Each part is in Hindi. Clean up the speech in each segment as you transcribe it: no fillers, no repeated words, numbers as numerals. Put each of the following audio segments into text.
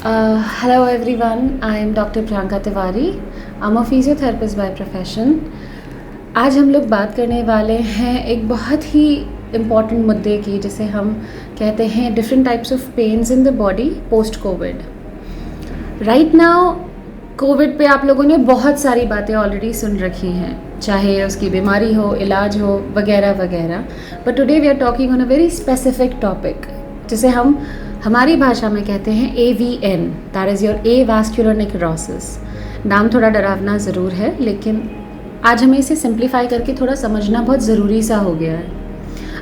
Hello everyone, I am Dr. Priyanka Tiwari. I'm a physiotherapist by profession. आज हम लोग बात करने वाले हैं एक बहुत ही इम्पॉर्टेंट मुद्दे की, जिसे हम कहते हैं different types of pains in the body post Covid. Right now Covid पे आप लोगों ने बहुत सारी बातें ऑलरेडी सुन रखी हैं, चाहे उसकी बीमारी हो, इलाज हो, वगैरह वगैरह. But today we are talking on a very specific topic, जिसे हम हमारी भाषा में कहते हैं AVN, that is your avascular necrosis. नाम थोड़ा डरावना ज़रूर है, लेकिन आज हमें इसे सिंप्लीफाई करके थोड़ा समझना बहुत ज़रूरी सा हो गया है.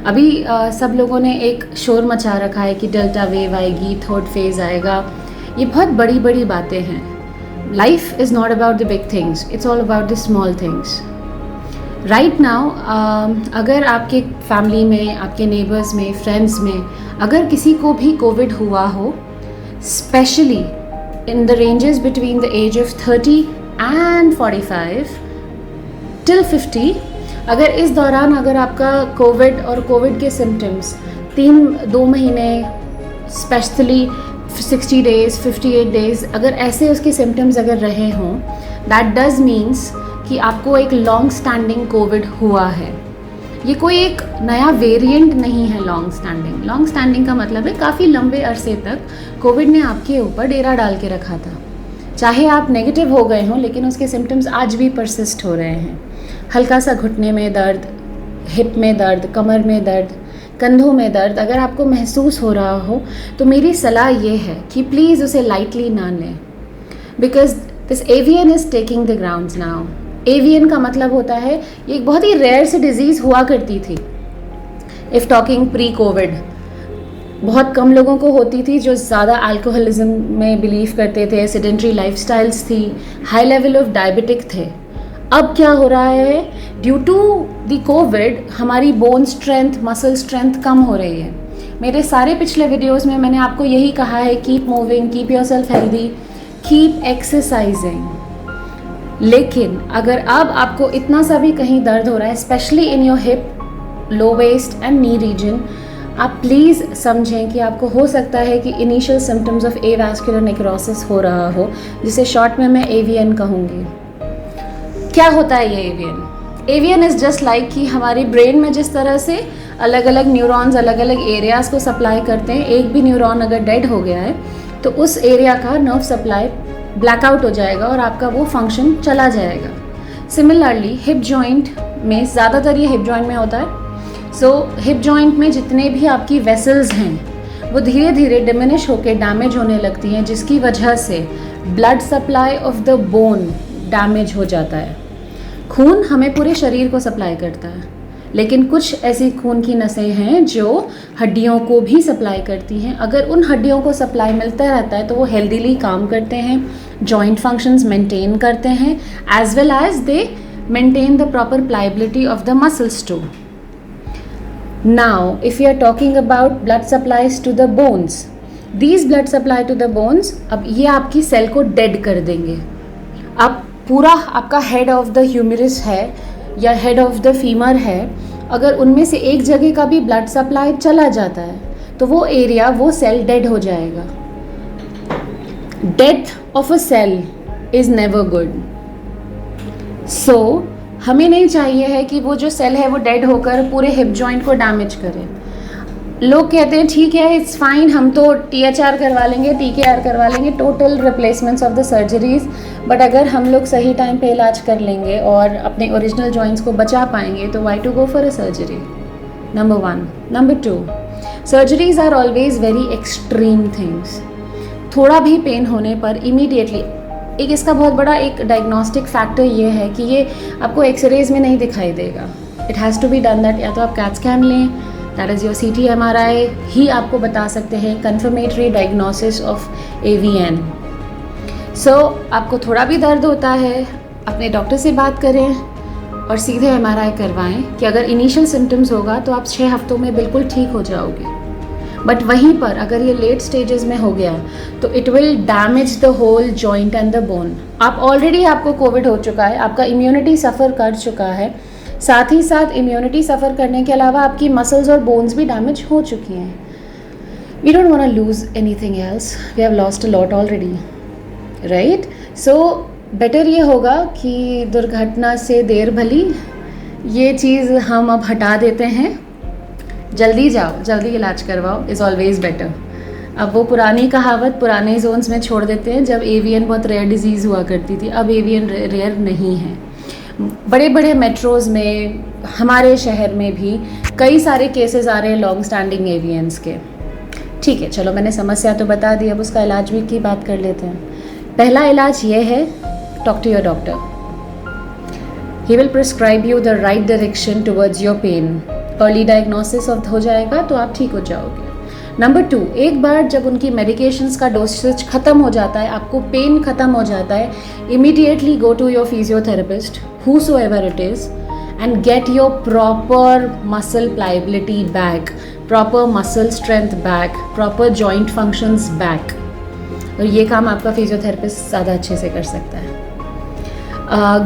अभी सब लोगों ने एक शोर मचा रखा है कि डेल्टा वेव आएगी, थर्ड फेज़ आएगा. ये बहुत बड़ी बड़ी बातें हैं. Life is not about the big things, it's all about the small things. Right now अगर आपके फैमिली में, आपके नेबर्स में, फ्रेंड्स में अगर किसी को भी कोविड हुआ हो, specially in the ranges between the age of 30 and 45 till 50, अगर इस दौरान अगर आपका कोविड और कोविड के सिम्टम्स 2 महीने, स्पेशली 60 डेज़, 58 डेज़, अगर ऐसे उसके सिम्टम्स अगर रहे हों, दैट डज मीन्स कि आपको एक लॉन्ग स्टैंडिंग कोविड हुआ है. ये कोई एक नया वेरिएंट नहीं है. लॉन्ग स्टैंडिंग का मतलब है काफ़ी लंबे अरसे तक कोविड ने आपके ऊपर डेरा डाल के रखा था. चाहे आप नेगेटिव हो गए हों, लेकिन उसके सिम्टम्स आज भी परसिस्ट हो रहे हैं. हल्का सा घुटने में दर्द, हिप में दर्द, कमर में दर्द, कंधों में दर्द अगर आपको महसूस हो रहा हो, तो मेरी सलाह ये है कि प्लीज़ उसे लाइटली ना लें, because this AVN is taking the grounds now. AVN का मतलब होता है, ये एक बहुत ही रेयर सी डिजीज़ हुआ करती थी. इफ़ टॉकिंग प्री कोविड, बहुत कम लोगों को होती थी जो ज़्यादा अल्कोहलिज्म में बिलीव करते थे, सेडेंट्री लाइफस्टाइल्स थी, हाई लेवल ऑफ डायबिटिक थे. अब क्या हो रहा है, ड्यू टू द कोविड हमारी बोन स्ट्रेंथ, मसल स्ट्रेंथ कम हो रही है. मेरे सारे पिछले वीडियोज़ में मैंने आपको यही कहा है, keep moving, keep your self healthy, keep exercising. लेकिन अगर अब आपको इतना सा भी कहीं दर्द हो रहा है, specially in your hip, low waist and knee region, आप प्लीज़ समझें कि आपको हो सकता है कि initial symptoms of avascular necrosis हो रहा हो, जिसे शॉर्ट में मैं AVN कहूँगी. क्या होता है ये AVN इज़ जस्ट लाइक कि हमारी ब्रेन में जिस तरह से अलग अलग न्यूरॉन्स अलग अलग एरियाज़ को सप्लाई करते हैं, एक भी न्यूरॉन अगर डेड हो गया है तो उस एरिया का नर्व सप्लाई ब्लैकआउट हो जाएगा और आपका वो फंक्शन चला जाएगा. सिमिलरली हिप जॉइंट में, ज़्यादातर ये हिप जॉइंट में होता है. सो हिप जॉइंट में जितने भी आपकी वेसल्स हैं वो धीरे धीरे डिमिनिश होकर डैमेज होने लगती हैं, जिसकी वजह से blood supply of the bone damage हो जाता है. खून हमें पूरे शरीर को सप्लाई करता है, लेकिन कुछ ऐसी खून की नसें हैं जो हड्डियों को भी सप्लाई करती हैं. अगर उन हड्डियों को सप्लाई मिलता रहता है तो वो हेल्दीली काम करते हैं, जॉइंट फंक्शंस मेंटेन करते हैं, as well as they maintain the proper pliability of the muscles too. Now if you are talking about blood supplies to the bones, these blood supply to the bones, अब ये आपकी सेल को डेड कर देंगे. अब पूरा आपका हेड ऑफ द ह्यूमरस है या हेड ऑफ द फीमर है, अगर उनमें से एक जगह का भी ब्लड सप्लाई चला जाता है तो वो एरिया, वो सेल डेड हो जाएगा. Death of a cell is never good. So हमें नहीं चाहिए है कि वो जो सेल है वो डेड होकर पूरे हिप जॉइंट को डैमेज करे. लोग कहते हैं ठीक है, इट्स फाइन, हम तो THR करवा लेंगे, TKR करवा लेंगे, total replacements of the surgeries. But अगर हम लोग सही टाइम पे इलाज कर लेंगे और अपने ओरिजिनल जॉइंट्स को बचा पाएंगे, तो why to go for a surgery. Number 1. Number 2, surgeries are always very extreme things. थोड़ा भी पेन होने पर इमीडिएटली, एक इसका बहुत बड़ा एक डायग्नोस्टिक फैक्टर ये है कि ये आपको एक्सरेज में नहीं दिखाई देगा. It has to be done that, या तो आप कैट स्कैन लें, that is your CT MRI ही आपको बता सकते हैं confirmatory diagnosis of AVN. So आपको थोड़ा भी दर्द होता है, अपने डॉक्टर से बात करें और सीधे MRI करवाएं कि अगर इनिशियल सिम्टम्स होगा तो आप 6 हफ्तों में बिल्कुल ठीक हो जाओगे. बट वहीं पर अगर ये लेट स्टेजेस में हो गया तो it will damage the whole joint and the bone. आप ऑलरेडी, आपको कोविड हो चुका है, आपका इम्यूनिटी सफ़र कर चुका है, साथ ही साथ इम्यूनिटी सफ़र करने के अलावा आपकी मसल्स और बोन्स भी डैमेज हो चुकी हैं. We don't want to lose anything else. We have lost a lot already, right? So better ये होगा कि दुर्घटना से देर भली, ये चीज़ हम अब हटा देते हैं. जल्दी जाओ, जल्दी इलाज करवाओ इज़ ऑलवेज़ बेटर. अब वो पुरानी कहावत पुराने जोन्स में छोड़ देते हैं जब एवियन बहुत रेयर डिजीज़ हुआ करती थी. अब एवियन रेयर नहीं है. बड़े बड़े मेट्रोज़ में, हमारे शहर में भी कई सारे केसेस आ रहे हैं लॉन्ग स्टैंडिंग एवियंस के. ठीक है, चलो मैंने समस्या तो बता दी, अब उसका इलाज भी की बात कर लेते हैं. पहला इलाज ये है, talk to your doctor. He will prescribe you the right direction towards your pain. Early diagnosis हो जाएगा तो आप ठीक हो जाओगे. नंबर 2, एक बार जब उनकी मेडिकेशंस का डोसेज ख़त्म हो जाता है, आपको पेन ख़त्म हो जाता है, immediately go to your physiotherapist whosoever it is and get your proper muscle pliability back, proper muscle strength back, proper joint functions back. और ये काम आपका फिजियोथेरेपिस्ट ज़्यादा अच्छे से कर सकता है.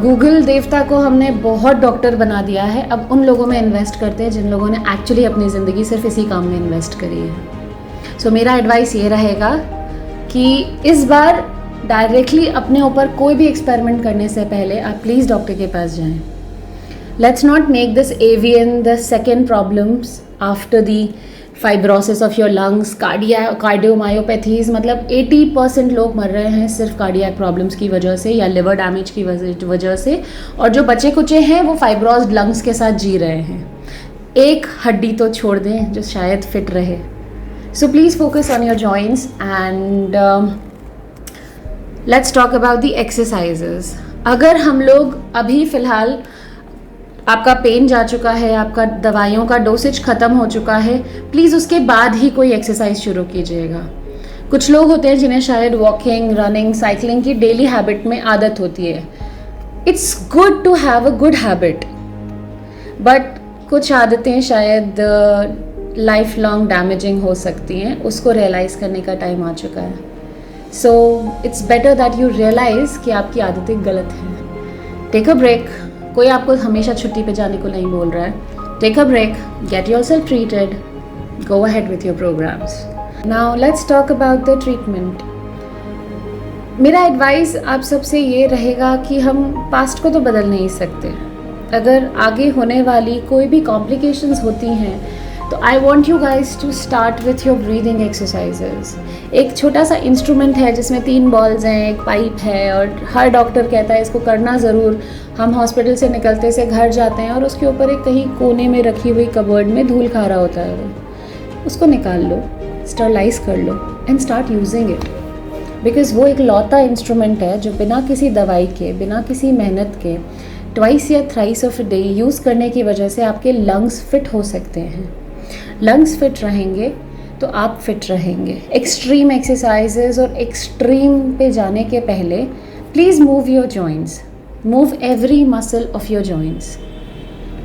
गूगल देवता को हमने बहुत डॉक्टर बना दिया है. अब उन लोगों में इन्वेस्ट करते हैं जिन लोगों ने एक्चुअली अपनी ज़िंदगी सिर्फ इसी काम में इन्वेस्ट करी है. सो मेरा एडवाइस ये रहेगा कि इस बार डायरेक्टली अपने ऊपर कोई भी एक्सपेरिमेंट करने से पहले आप प्लीज़ डॉक्टर के पास जाएं. Let's not make this avian the second problems after the fibrosis of your lungs, cardiomyopathies. मतलब 80% लोग मर रहे हैं सिर्फ कार्डियक प्रॉब्लम्स की वजह से या लिवर डैमेज की वजह से, और जो बचे कुचे हैं वो फाइब्रोस्ड लंग्स के साथ जी रहे हैं. एक हड्डी तो छोड़ दें जो शायद फिट रहे. So please focus on your joints and let's talk about the exercises. अगर हम लोग अभी फ़िलहाल, आपका पेन जा चुका है, आपका दवाइयों का डोसेज ख़त्म हो चुका है, प्लीज़ उसके बाद ही कोई एक्सरसाइज शुरू कीजिएगा. कुछ लोग होते हैं जिन्हें शायद वॉकिंग, रनिंग, साइकिलिंग की डेली हैबिट में आदत होती है. It's good to have a good habit, but कुछ आदतें शायद लाइफ लॉन्ग डैमेजिंग हो सकती हैं. उसको रियलाइज़ करने का टाइम आ चुका है. So it's better that you realise कि आपकी आदतें गलत हैं. Take a break. कोई आपको हमेशा छुट्टी पे जाने को नहीं बोल रहा है. Take a break, get yourself treated, go ahead with your programmes. Now let's talk about the treatment. मेरा एडवाइस आप सबसे ये रहेगा कि हम पास्ट को तो बदल नहीं सकते. अगर आगे होने वाली कोई भी कॉम्प्लिकेशंस होती हैं तो I want you guys to start with your breathing exercises. एक छोटा सा इंस्ट्रूमेंट है जिसमें 3 बॉल्स हैं, एक पाइप है, और हर डॉक्टर कहता है इसको करना ज़रूर. हम हॉस्पिटल से निकलते से घर जाते हैं और उसके ऊपर एक कहीं कोने में रखी हुई कबर्ड में धूल खा रहा होता है. उसको निकाल लो, स्टरलाइज कर लो and start using it. Because वो एक लौता इंस्ट्रूमेंट है जो बिना किसी दवाई के, बिना किसी मेहनत के, ट्वाइस या thrice of a day use करने की वजह से आपके लंग्स फिट हो सकते हैं. लंग्स फिट रहेंगे तो आप फिट रहेंगे. एक्सट्रीम एक्सरसाइजेज और एक्सट्रीम पे जाने के पहले please move your joints, move every muscle of your joints.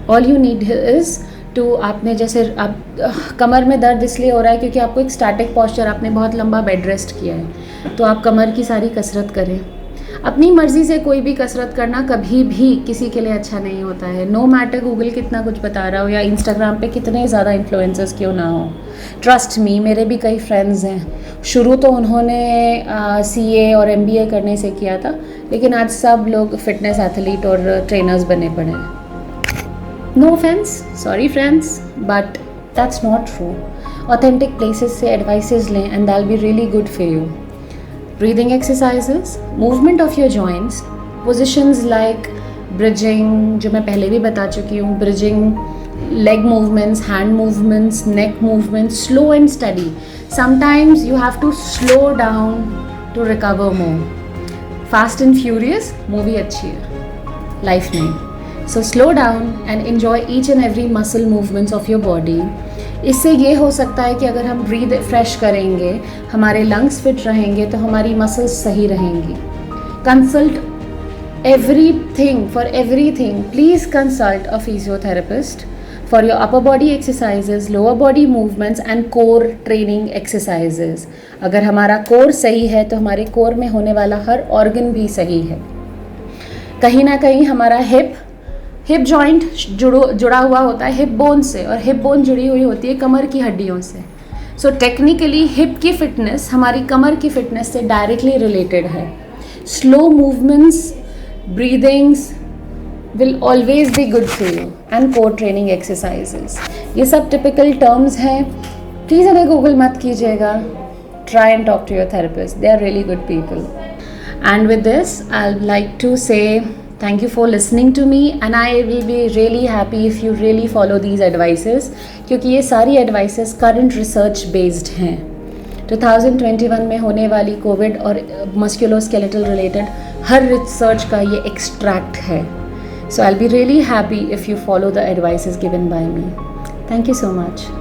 All you need is to, आपने जैसे आप कमर में दर्द इसलिए हो रहा है क्योंकि आपको एक स्टैटिक पॉस्चर, आपने बहुत लंबा बेड रेस्ट किया है, तो आप कमर की सारी कसरत करें. अपनी मर्ज़ी से कोई भी कसरत करना कभी भी किसी के लिए अच्छा नहीं होता है. नो मैटर गूगल कितना कुछ बता रहा हो या इंस्टाग्राम पे कितने ज़्यादा इन्फ्लुएंसर्स क्यों ना हो. ट्रस्ट मी, मेरे भी कई फ्रेंड्स हैं. शुरू तो उन्होंने CA और MBA करने से किया था, लेकिन आज सब लोग फिटनेस एथलीट और ट्रेनर्स बने पड़े हैं. No offence, sorry friends, but that's not true. Authentic places से एडवाइसेस लें and that will be really good for you. Breathing exercises, movement of your joints, positions like bridging, जो मैं पहले भी बता चुकी हूँ, bridging, leg movements, hand movements, neck movements, slow and steady. Sometimes you have to slow down to recover more. Fast and Furious movie अच्छी है, life नहीं. So slow down and enjoy each and every muscle movements of your body. इससे ये हो सकता है कि अगर हम ब्रीद फ्रेश करेंगे, हमारे लंग्स फिट रहेंगे, तो हमारी मसल्स सही रहेंगी. Consult everything, for everything please consult a physiotherapist for your upper body exercises, lower body movements and core training exercises. अगर हमारा कोर सही है तो हमारे कोर में होने वाला हर ऑर्गन भी सही है. कहीं ना कहीं हमारा हिप जॉइंट जुड़ा हुआ होता है हिप बोन से, और हिप बोन जुड़ी हुई होती है कमर की हड्डियों से. सो टेक्निकली हिप की फिटनेस हमारी कमर की फिटनेस से डायरेक्टली रिलेटेड है. Slow movements, breathings will always be good for you, and core training exercises. ये सब typical terms हैं, प्लीज़ इन्हें गूगल मत कीजिएगा. Try and talk to your therapist. They are really good people. And with this, I'd like to say thank you for listening to me, and I will be really happy if you really follow these advices, क्योंकि ये सारी advices current research based हैं. 2021 में होने वाली कोविड और मस्कुलोस्केलेटल रिलेटेड हर रिसर्च का ये एक्सट्रैक्ट है. So I'll be really happy if you follow the advices given by me. Thank you so much.